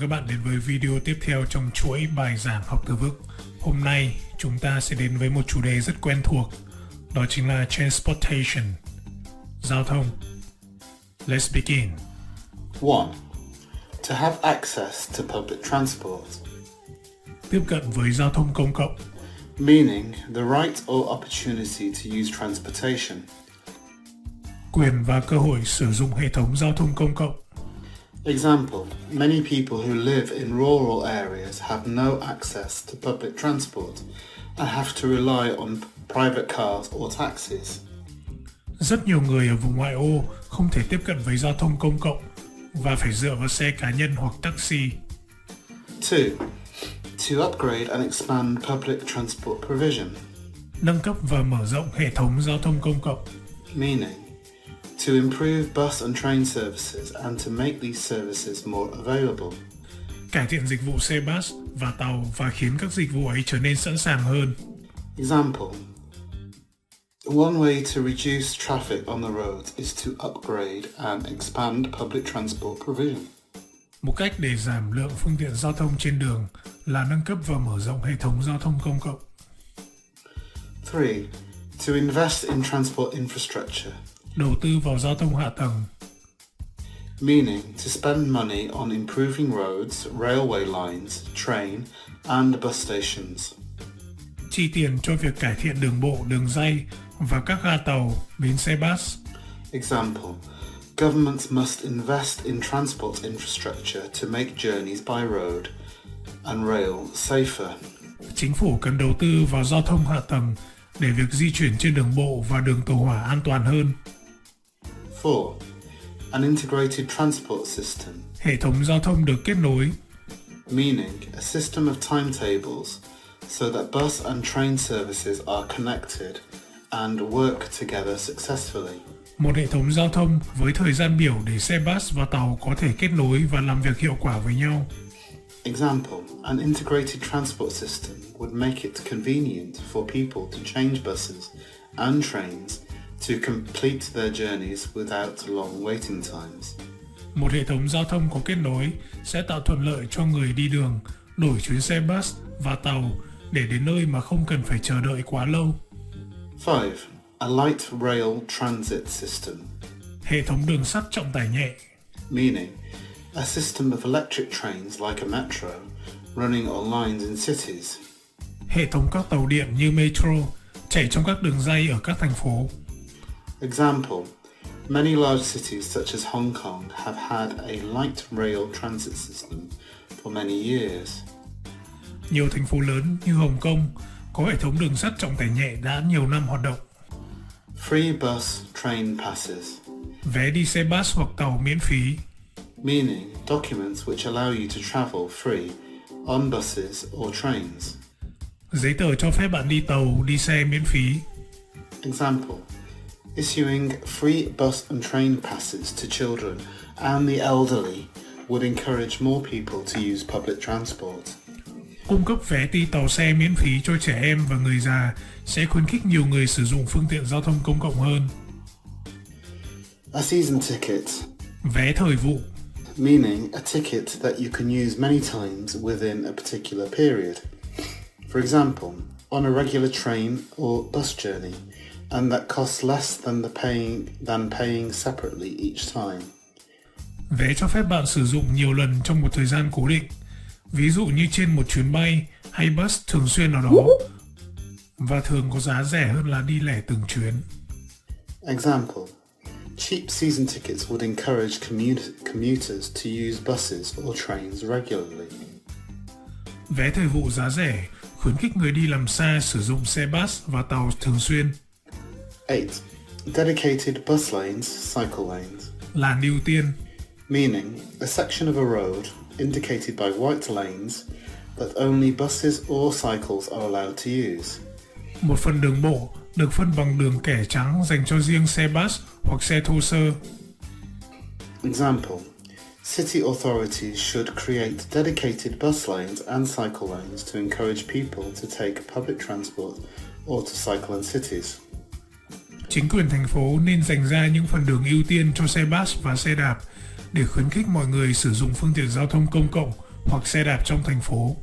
các bạn đến với video tiếp theo trong chuỗi bài giảng học từ vựng. Hôm nay chúng ta sẽ đến với một chủ đề rất quen thuộc, đó chính là transportation, giao thông. Let's begin. 1. To have access to public transport, Tiếp cận với giao thông công cộng, meaning the right or opportunity to use transportation. quyền và cơ hội sử dụng hệ thống giao thông công cộng. Example, many people who live in rural areas have no access to public transport and have to rely on private cars or taxis. Rất nhiều người ở vùng ngoại ô không thể tiếp cận với giao thông công cộng và phải dựa vào xe cá nhân hoặc taxi. 2. To upgrade and expand public transport provision, Nâng cấp và mở rộng hệ thống giao thông công cộng, meaning to improve bus and train services and to make these services more available. cải thiện dịch vụ xe bus và tàu và khiến các dịch vụ ấy trở nên sẵn sàng hơn. Example, one way to reduce traffic on the roads is to upgrade and expand public transport provision. Một cách để giảm lượng phương tiện giao thông trên đường là nâng cấp và mở rộng hệ thống giao thông công cộng. 3. To invest in transport infrastructure, Đầu tư vào giao thông hạ tầng, meaning to spend money on improving roads, railway lines, train, and bus stations. chi tiền cho việc cải thiện đường bộ, đường ray và các ga tàu, bến xe bus. Example, governments must invest in transport infrastructure to make journeys by road and rail safer. Chính phủ cần đầu tư vào giao thông hạ tầng để việc di chuyển trên đường bộ và đường tàu hỏa an toàn hơn. 4. An integrated transport system, Hệ thống giao thông được kết nối, meaning a system of timetables so that bus and train services are connected and work together successfully. một hệ thống giao thông với thời gian biểu để xe bus và tàu có thể kết nối và làm việc hiệu quả với nhau. Example, an integrated transport system would make it convenient for people to change buses and trains to complete their journeys without long waiting times. Một hệ thống giao thông có kết nối sẽ tạo thuận lợi cho người đi đường đổi chuyến xe bus và tàu để đến nơi mà không cần phải chờ đợi quá lâu. 5. A light rail transit system, Hệ thống đường sắt trọng tải nhẹ, meaning a system of electric trains like a metro running on lines in cities. hệ thống các tàu điện như metro chạy trong các đường ray ở các thành phố. Example, many large cities such as Hong Kong have had a light rail transit system for many years. Nhiều thành phố lớn như Hồng Kông có hệ thống đường sắt trọng tải nhẹ đã nhiều năm hoạt động. Free bus train passes, Vé đi xe bus hoặc tàu miễn phí, meaning documents which allow you to travel free on buses or trains. giấy tờ cho phép bạn đi tàu, đi xe miễn phí. Example, issuing free bus and train passes to children and the elderly would encourage more people to use public transport. Cung cấp vé đi tàu xe miễn phí cho trẻ em và người già sẽ khuyến khích nhiều người sử dụng phương tiện giao thông công cộng hơn. A season ticket, Vé thời vụ, meaning a ticket that you can use many times within a particular period. For example, on a regular train or bus journey, and that costs less than paying separately each time. vé cho phép bạn sử dụng nhiều lần trong một thời gian cố định, ví dụ như trên một chuyến bay hay bus thường xuyên nào đó, và thường có giá rẻ hơn là đi lẻ từng chuyến. Example, cheap season tickets would encourage commuters to use buses or trains regularly. Vé thời vụ giá rẻ khuyến khích người đi làm xa sử dụng xe bus và tàu thường xuyên. 8. Dedicated bus lanes, cycle lanes, Làn ưu tiên, meaning a section of a road indicated by white lanes that only buses or cycles are allowed to use. một phần đường bộ được phân bằng đường kẻ trắng dành cho riêng xe bus hoặc xe thô sơ. Example, city authorities should create dedicated bus lanes and cycle lanes to encourage people to take public transport or to cycle in cities. Chính quyền thành phố nên dành ra những phần đường ưu tiên cho xe bus và xe đạp để khuyến khích mọi người sử dụng phương tiện giao thông công cộng hoặc xe đạp trong thành phố.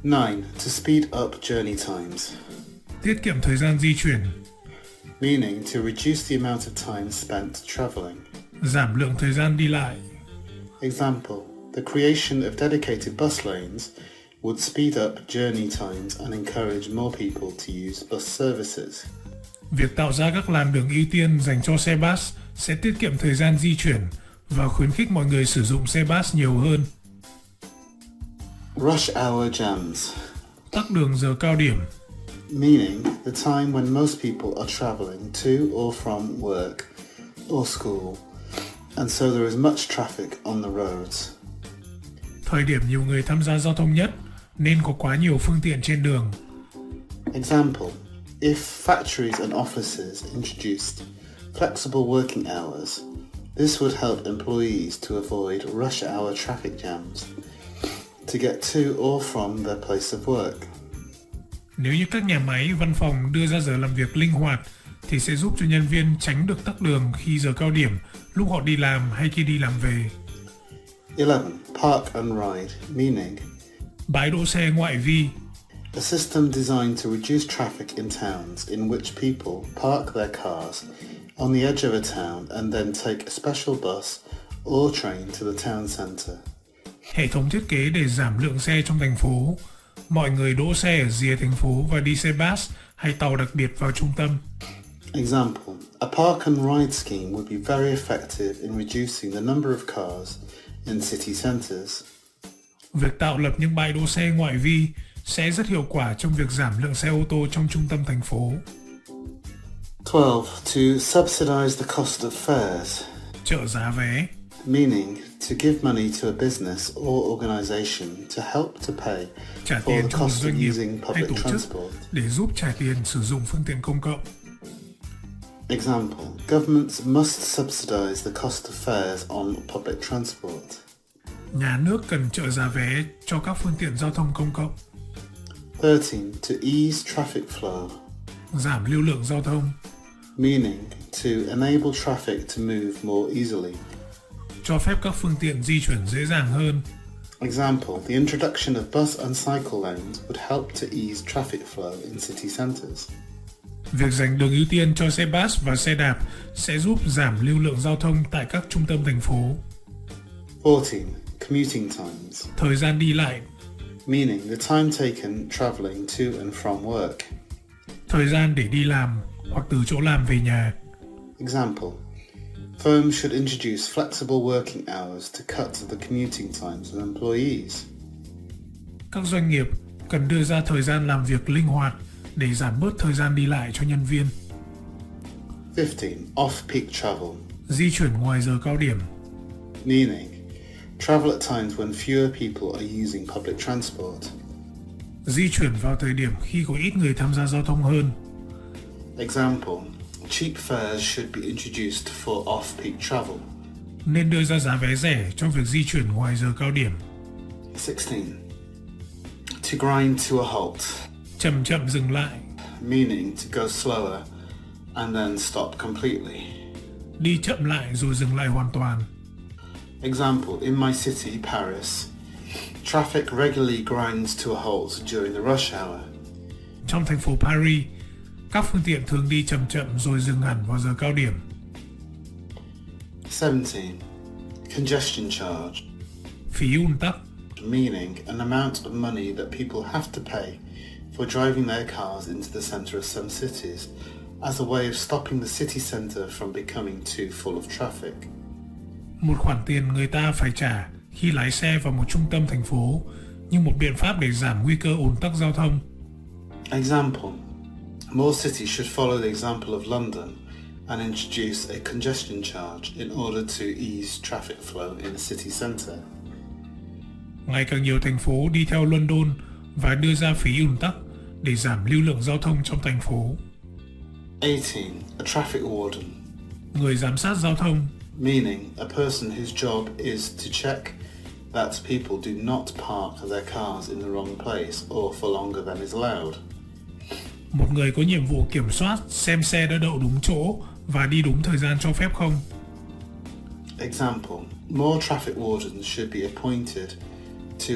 9. To speed up journey times, Tiết kiệm thời gian di chuyển, meaning to reduce the amount of time spent travelling. giảm lượng thời gian đi lại. Example, the creation of dedicated bus lanes would speed up journey times and encourage more people to use bus services. Việc tạo ra các làn đường ưu tiên dành cho xe bus sẽ tiết kiệm thời gian di chuyển và khuyến khích mọi người sử dụng xe bus nhiều hơn. Rush hour jams, Tắc đường giờ cao điểm, meaning the time when most people are travelling to or from work or school, and so there is much traffic on the roads. thời điểm nhiều người tham gia giao thông nhất nên có quá nhiều phương tiện trên đường. Example, if factories and offices introduced flexible working hours, this would help employees to avoid rush hour traffic jams to get to or from their place of work. Nếu như các nhà máy, văn phòng đưa ra giờ làm việc linh hoạt thì sẽ giúp cho nhân viên tránh được tắc đường khi giờ cao điểm, lúc họ đi làm hay khi đi làm về. 11. Park and ride, meaning Bãi đỗ xe ngoại vi, a system designed to reduce traffic in towns in which people park their cars on the edge of a town and then take a special bus or train to the town centre. hệ thống thiết kế để giảm lượng xe trong thành phố. Mọi người đỗ xe ở rìa thành phố và đi xe bus hay tàu đặc biệt vào trung tâm. Example, a park and ride scheme would be very effective in reducing the number of cars in city centres. Việc tạo lập những bãi đỗ xe ngoại vi sẽ rất hiệu quả trong việc giảm lượng xe ô tô trong trung tâm thành phố. 12. To subsidise the cost of fares, Trợ giá vé, meaning to give money to a business or organisation to help to pay trả for tiền the cho một cost of doanh nghiệp using hay public tổ chức transport. để giúp trả tiền sử dụng phương tiện công cộng. Example, governments must subsidise the cost of fares on public transport. Nhà nước cần trợ giá vé cho các phương tiện giao thông công cộng. 13. To ease traffic flow, Giảm lưu lượng giao thông, meaning to enable traffic to move more easily. cho phép các phương tiện di chuyển dễ dàng hơn. Example, the introduction of bus and cycle lanes would help to ease traffic flow in city centres. Việc dành đường ưu tiên cho xe bus và xe đạp sẽ giúp giảm lưu lượng giao thông tại các trung tâm thành phố. 14. Commuting times, Thời gian đi lại, meaning the time taken travelling to and from work. thời gian để đi làm hoặc từ chỗ làm về nhà. Example, firms should introduce flexible working hours to cut the commuting times of employees. Các doanh nghiệp cần đưa ra thời gian làm việc linh hoạt để giảm bớt thời gian đi lại cho nhân viên. 15. Off-peak travel, Di chuyển ngoài giờ cao điểm, meaning travel at times when fewer people are using public transport. di chuyển vào thời điểm khi có ít người tham gia giao thông hơn. Example, cheap fares should be introduced for off-peak travel. Nên đưa ra giá vé rẻ cho việc di chuyển ngoài giờ cao điểm. 16. To grind to a halt, Chậm chậm dừng lại, meaning to go slower and then stop completely. đi chậm lại rồi dừng lại hoàn toàn. Example, in my city, Paris, traffic regularly grinds to a halt during the rush hour. Trong thành phố Paris, các phương tiện thường đi chậm chậm rồi dừng hẳn vào giờ cao điểm. 17. Congestion charge, Phí ùn tắc, meaning an amount of money that people have to pay for driving their cars into the centre of some cities as a way of stopping the city centre from becoming too full of traffic. một khoản tiền người ta phải trả khi lái xe vào một trung tâm thành phố như một biện pháp để giảm nguy cơ ùn tắc giao thông. Example, more cities should follow the example of London and introduce a congestion charge in order to ease traffic flow in a city centre. Ngày càng nhiều thành phố đi theo London và đưa ra phí ùn tắc để giảm lưu lượng giao thông trong thành phố. 18. A traffic warden, Người giám sát giao thông, meaning a person whose job is to check that people do not park their cars in the wrong place or for longer than is allowed. một người có nhiệm vụ kiểm soát xem xe đã đậu đúng chỗ và đi đúng thời gian cho phép không. Example, more traffic wardens should be appointed to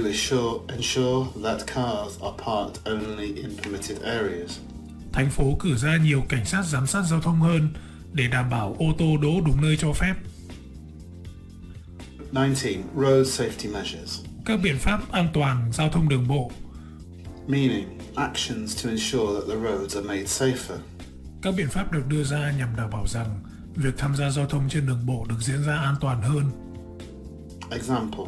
ensure that cars are parked only in permitted areas. Thành phố cử ra nhiều cảnh sát giám sát giao thông hơn để đảm bảo ô tô đỗ đúng nơi cho phép. 19. Road safety measures. Các biện pháp an toàn giao thông đường bộ. Meaning, actions to ensure that the roads are made safer. Các biện pháp được đưa ra nhằm đảm bảo rằng việc tham gia giao thông trên đường bộ được diễn ra an toàn hơn. Example.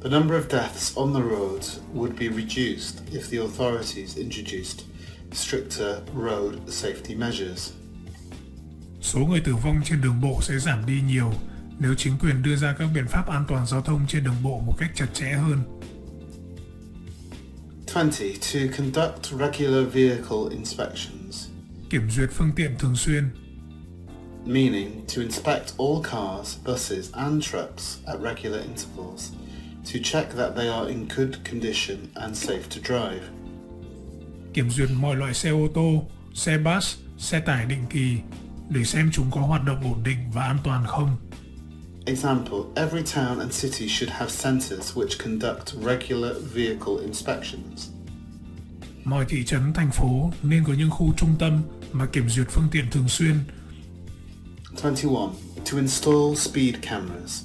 The number of deaths on the roads would be reduced if the authorities introduced stricter road safety measures. Số người tử vong trên đường bộ sẽ giảm đi nhiều nếu chính quyền đưa ra các biện pháp an toàn giao thông trên đường bộ một cách chặt chẽ hơn. 20. To conduct regular vehicle inspections. Kiểm duyệt phương tiện thường xuyên. Meaning, to inspect all cars, buses and trucks at regular intervals to check that they are in good condition and safe to drive. Kiểm duyệt mọi loại xe ô tô, xe bus, xe tải định kỳ để xem chúng có hoạt động ổn định và an toàn không. Example, every town and city should have centers which conduct regular vehicle inspections. Mọi thị trấn, thành phố nên có những khu trung tâm mà kiểm duyệt phương tiện thường xuyên. 21. To install speed cameras.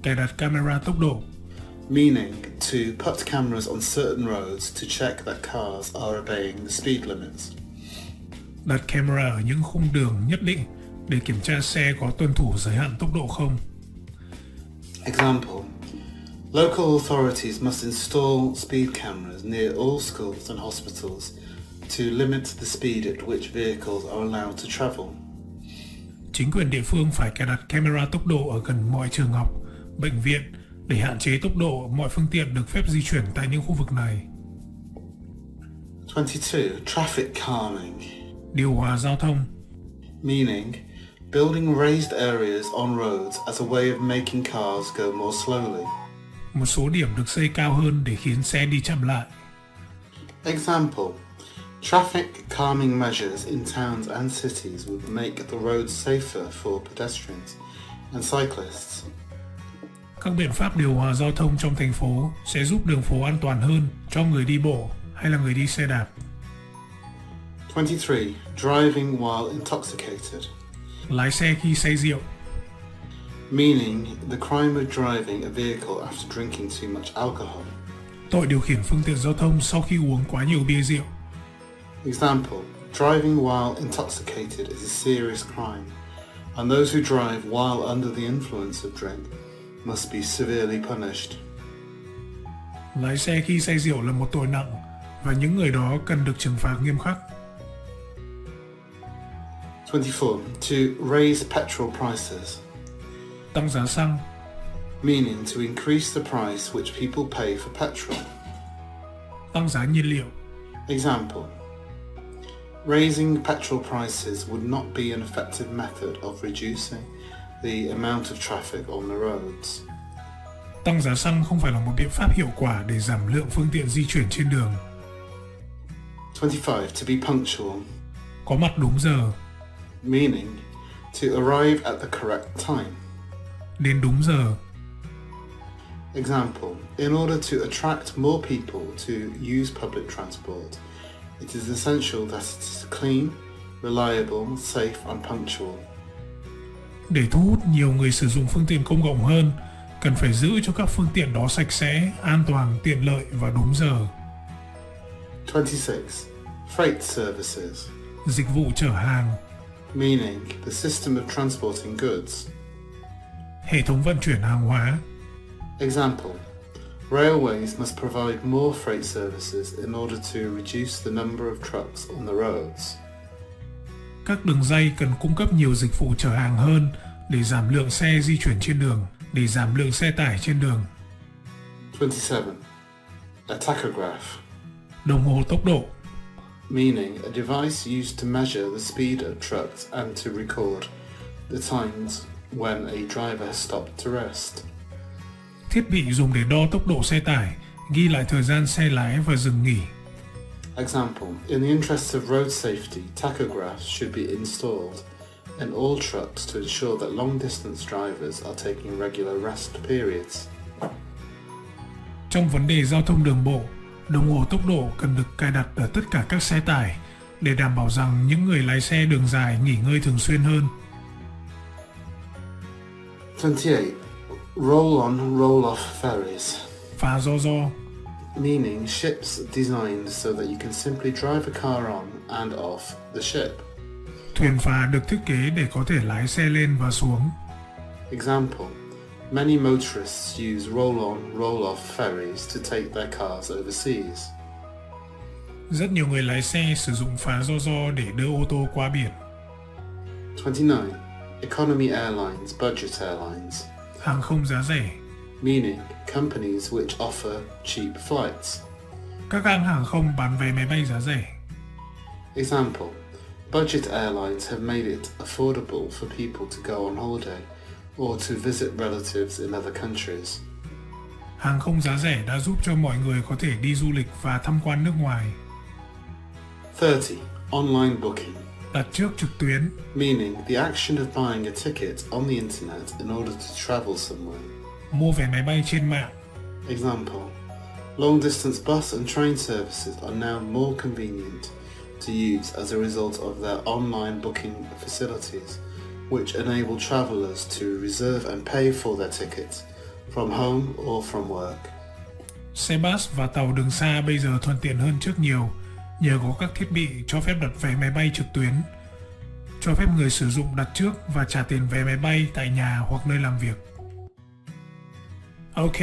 Cài đặt camera tốc độ. Meaning, to put cameras on certain roads to check that cars are obeying the speed limits. Đặt camera ở những khung đường nhất định để kiểm tra xe có tuân thủ giới hạn tốc độ không. Example, local authorities must install speed cameras near all schools and hospitals to limit the speed at which vehicles are allowed to travel. Chính quyền địa phương phải cài đặt camera tốc độ ở gần mọi trường học, bệnh viện để hạn chế tốc độ mọi phương tiện được phép di chuyển tại những khu vực này. 22. Traffic calming. Điều hòa giao thông. Meaning, building raised areas on roads as a way of making cars go more slowly. Một số điểm được xây cao hơn để khiến xe đi chậm lại. Example, traffic calming measures in towns and cities would make the roads safer for pedestrians and cyclists. Các biện pháp điều hòa giao thông trong thành phố sẽ giúp đường phố an toàn hơn cho người đi bộ hay là người đi xe đạp. 23. Driving while intoxicated. Lái xe khi say rượu. Meaning, the crime of driving a vehicle after drinking too much alcohol. Tội điều khiển phương tiện giao thông sau khi uống quá nhiều bia rượu. Example, driving while intoxicated is a serious crime, and those who drive while under the influence of drink must be severely punished. Lái xe khi say rượu là một tội nặng và những người đó cần được trừng phạt nghiêm khắc. 24. To raise petrol prices. Tăng giá xăng. Meaning to increase the price which people pay for petrol. Tăng giá nhiên liệu. Example, raising petrol prices would not be an effective method of reducing the amount of traffic on the roads. Tăng giá xăng không phải là một biện pháp hiệu quả để giảm lượng phương tiện di chuyển trên đường. 25. To be punctual. Có mặt đúng giờ. Meaning, to arrive at the correct time. Đến đúng giờ. Example, in order to attract more people to use public transport, it is essential that it is clean, reliable, safe and punctual. Để thu hút nhiều người sử dụng phương tiện công cộng hơn, cần phải giữ cho các phương tiện đó sạch sẽ, an toàn, tiện lợi và đúng giờ. 26. Freight services. Dịch vụ chở hàng. Meaning, the system of transporting goods. Hệ thống vận chuyển hàng hóa. Example, railways must provide more freight services in order to reduce the number of trucks on the roads. Các đường ray cần cung cấp nhiều dịch vụ chở hàng hơn để giảm lượng xe di chuyển trên đường, để giảm lượng xe tải trên đường. 27. A tachograph. Đồng hồ tốc độ. Meaning, a device used to measure the speed of trucks and to record the times when a driver has stopped to rest. Thiết bị dùng để đo tốc độ xe tải, ghi lại thời gian xe lái và dừng nghỉ. Example, in the interest of road safety, tachographs should be installed in all trucks to ensure that long-distance drivers are taking regular rest periods. Trong vấn đề giao thông đường bộ, đồng hồ tốc độ cần được cài đặt ở tất cả các xe tải để đảm bảo rằng những người lái xe đường dài nghỉ ngơi thường xuyên hơn. 28. Roll-on, roll-off ferries, Phà do, meaning ships designed so that you can simply drive a car on and off the ship. thuyền phà được thiết kế để có thể lái xe lên và xuống. Example, many motorists use roll-on, roll-off ferries to take their cars overseas. Rất nhiều người lái xe sử dụng phà do để đưa ô tô qua biển. 29. Economy airlines, budget airlines, Hàng không giá rẻ, meaning companies which offer cheap flights. các hãng hàng không bán vé máy bay giá rẻ. Example, budget airlines have made it affordable for people to go on holiday or to visit relatives in other countries. Hàng không giá rẻ đã giúp cho mọi người có thể đi du lịch và tham quan nước ngoài. 30. Online booking, Đặt trước trực tuyến, meaning the action of buying a ticket on the internet in order to travel somewhere. mua vé máy bay trên mạng. Example, long distance bus and train services are now more convenient to use as a result of their online booking facilities, which enable travelers to reserve and pay for their tickets from home or from work. Xe bus và tàu đường xa bây giờ thuận tiện hơn trước nhiều nhờ có các thiết bị cho phép đặt vé máy bay trực tuyến, cho phép người sử dụng đặt trước và trả tiền vé máy bay tại nhà hoặc nơi làm việc. Ok,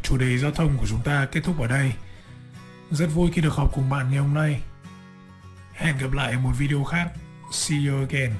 chủ đề giao thông của chúng ta kết thúc ở đây. Rất vui khi được học cùng bạn ngày hôm nay. Hẹn gặp lại ở một video khác. See you again.